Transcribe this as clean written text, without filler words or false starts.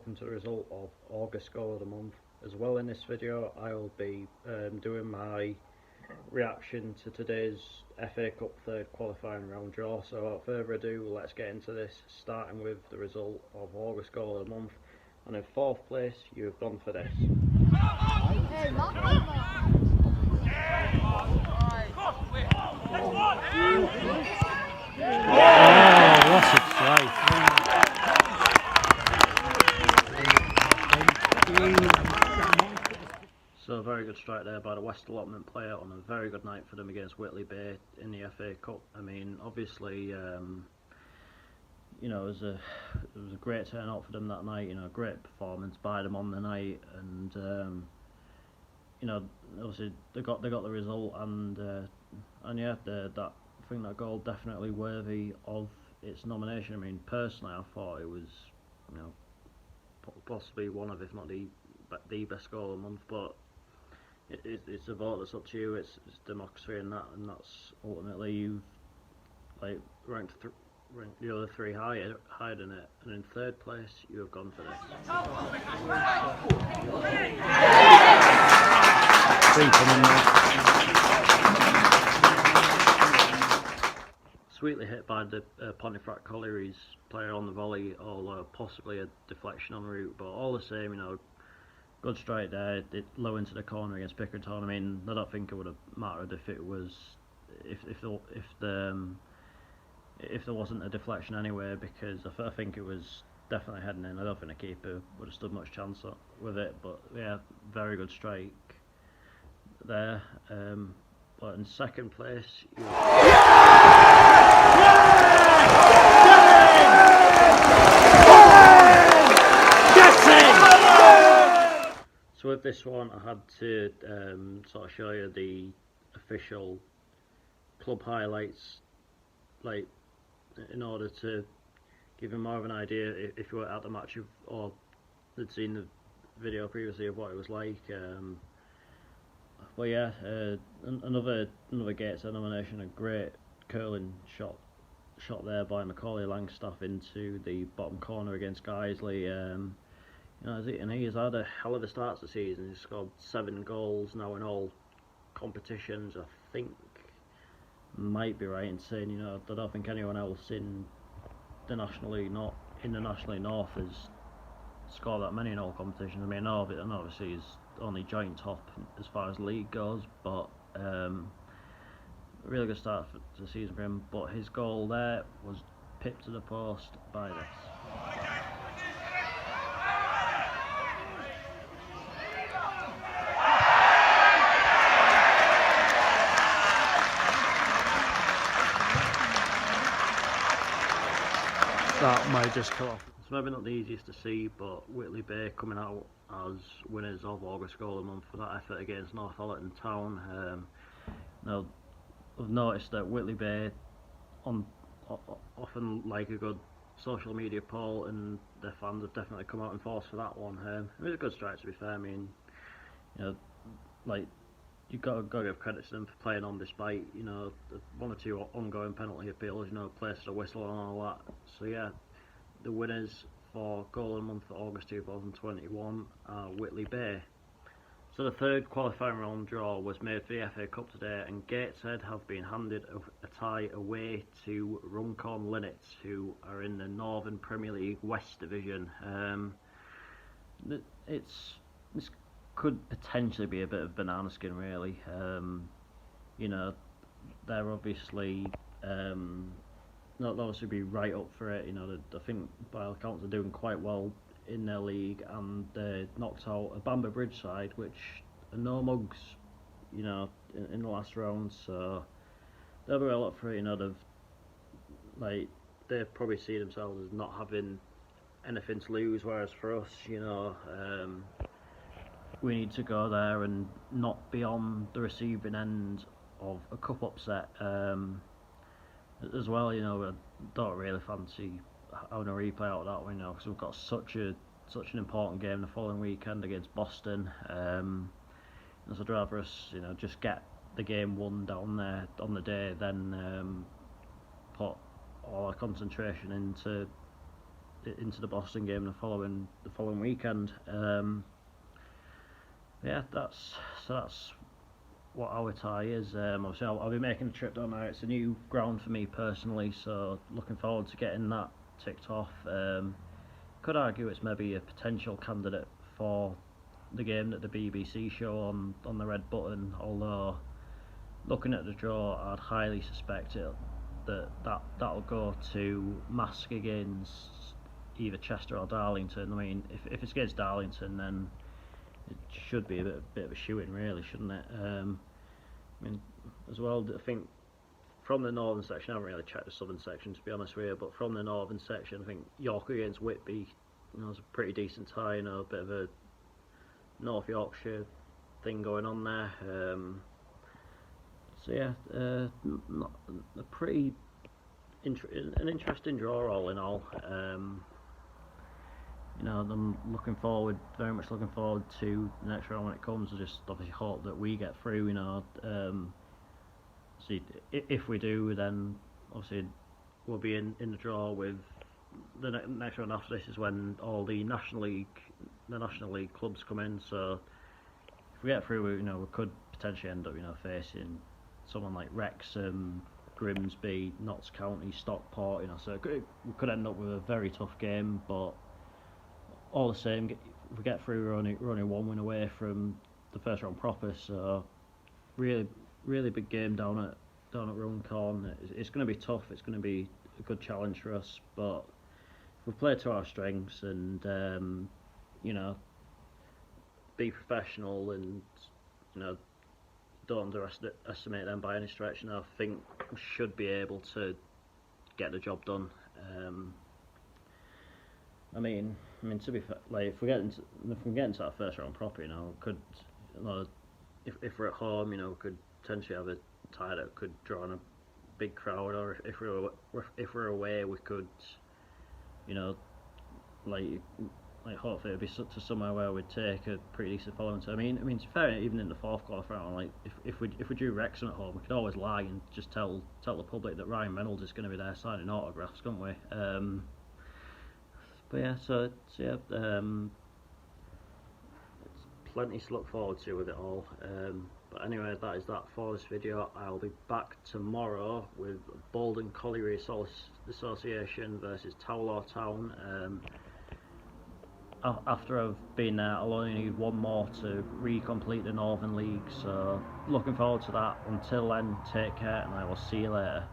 welcome to the result of August Goal of the Month. As well, in this video I will be doing my reaction to today's FA Cup third qualifying round draw. So without further ado, let's get into this, starting with the result of August Goal of the Month. And in fourth place, you have gone for this. What a try! So a very good strike there by the West Allotment player on a very good night for them against Whitley Bay in the FA Cup. I mean, obviously, you know, it was a great turnout for them that night. You know, great performance by them on the night, and you know, obviously they got the result, and yeah, I think that goal definitely worthy of its nomination. I mean, personally, I thought it was, you know, possibly one of, if not the best goal of the month, but it's a vote that's up to you. It's democracy, and that's ultimately you've ranked the other three higher than it, and in third place you have gone for this. Sweetly hit by the Pontefract Collieries player on the volley, although possibly a deflection en route, but all the same, you know, good strike there. It low into the corner against Bickerton. I mean, I don't think it would have mattered if it was if there wasn't a deflection anyway, because I think it was definitely heading in. I don't think the keeper would have stood much chance with it, but yeah, very good strike there. But in second place, so with this one, I had to sort of show you the official club highlights, like, in order to give you more of an idea if you were at the match or had seen the video previously of what it was like. But yeah, another Gateshead nomination, a great curling shot there by Macaulay Langstaff into the bottom corner against Guiseley. You know, and he has had a hell of a start to the season. He's scored 7 goals now in all competitions. I think, might be right in saying, you know, I don't think anyone else in the National League North has scored that many in all competitions. I mean, obviously he's only joint top as far as league goes, but really good start to the season for him. But his goal there was pipped to the post by this. That might just cut off. It's maybe not the easiest to see, but Whitley Bay coming out as winners of August Goal of the Month for that effort against Northallerton Town. Now, I've noticed that Whitley Bay often like a good social media poll, and their fans have definitely come out in force for that one. It was a good strike, to be fair. I mean, you know, like, you've got to give credit to them for playing on despite, you know, one or two ongoing penalty appeals, you know, placed a whistle and all that. So yeah, the winners for Goal of the Month for August 2021 are Whitley Bay. So the third qualifying round draw was made for the FA Cup today, and Gateshead have been handed a tie away to Runcorn Linnets, who are in the Northern Premier League West Division. This could potentially be a bit of banana skin, really. You know, they're obviously not obviously be right up for it. You know, I think by all accounts they're doing quite well in their league, and they knocked out a Bamber Bridge side, which are no mugs, you know, in the last round. So they'll be well up for it. You know, they probably see themselves as not having anything to lose, whereas for us, you know, we need to go there and not be on the receiving end of a cup upset. As well, you know, I don't really fancy having a replay out of that one, you know, because we've got such an important game the following weekend against Boston. So I'd rather us, you know, just get the game won down there on the day, then put all our concentration into into the Boston game the following weekend. Yeah, that's what our tie is. Obviously, I'll be making a trip down there. It's a new ground for me personally, so looking forward to getting that ticked off. Could argue it's maybe a potential candidate for the game that the BBC show on the red button, although looking at the draw, I'd highly suspect that'll go to Mask against either Chester or Darlington. I mean, if it's against Darlington, then it should be a bit of a shoe-in, really, shouldn't it? I mean, as well, I think from the northern section, I haven't really checked the southern section to be honest with you, but from the northern section, I think York against Whitby, is a pretty decent tie, a bit of a North Yorkshire thing going on there. So yeah, not a pretty an interesting draw all in all. I'm very much looking forward to the next round when it comes. I just obviously hope that we get through. See, if we do, then obviously we'll be in the draw with the next round after this is when all the National League clubs come in. So if we get through, we could potentially end up, facing someone like Wrexham, Grimsby, Notts County, Stockport. So we could end up with a very tough game. But all the same, if we get through, we're only one win away from the first round proper. So really big game down at Runcorn. It's going to be tough. It's going to be a good challenge for us. But if we play to our strengths and be professional and don't underestimate them by any stretch, I think we should be able to get the job done. I mean, to be fair, like if we get into that first round proper, could, if we're at home, we could potentially have a tie that could draw in a big crowd, or if we're away, we could, like hopefully it'd be to somewhere where we'd take a pretty decent following. So I mean, it's fair even in the fourth quarter round. Like if we drew Wrexham at home, we could always lie and just tell the public that Ryan Reynolds is going to be there signing autographs, couldn't we? But yeah, it's plenty to look forward to with it all. But anyway, that is that for this video. I'll be back tomorrow with Bolden Colliery Association versus Towler Town. After I've been there, I'll only need one more to recomplete the Northern League, so looking forward to that. Until then, take care and I will see you later.